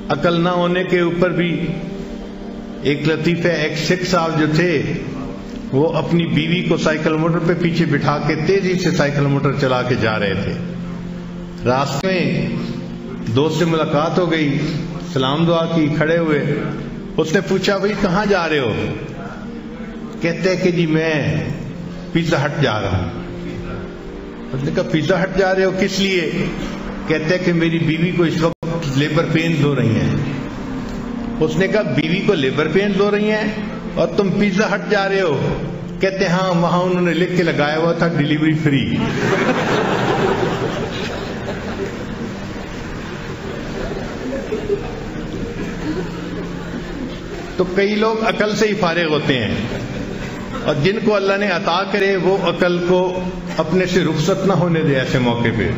عقل نہ ہونے کے اوپر بھی ایک لطیفہ، ایک سکھ صاحب جو تھے وہ اپنی بیوی کو سائیکل موٹر پہ پیچھے بٹھا کے تیزی سے سائیکل موٹر چلا کے جا رہے تھے۔ راستے میں دوست سے ملاقات ہو گئی، سلام دعا کی، کھڑے ہوئے۔ اس نے پوچھا بھائی کہاں جا رہے ہو؟ کہتے کہ جی میں پیزا ہٹ جا رہا ہوں۔ اس نے کہا پیزا ہٹ جا رہے ہو کس لیے؟ کہتے کہ میری بیوی کو اس وقت لیبر پینز ہو رہی ہیں۔ اس نے کہا بیوی کو لیبر پینز ہو رہی ہیں اور تم پیزا ہٹ جا رہے ہو؟ کہتے ہاں وہاں انہوں نے لکھ کے لگایا ہوا تھا ڈیلیوری فری۔ تو کئی لوگ عقل سے ہی فارغ ہوتے ہیں، اور جن کو اللہ نے عطا کرے وہ عقل کو اپنے سے رخصت نہ ہونے دے ایسے موقع پہ۔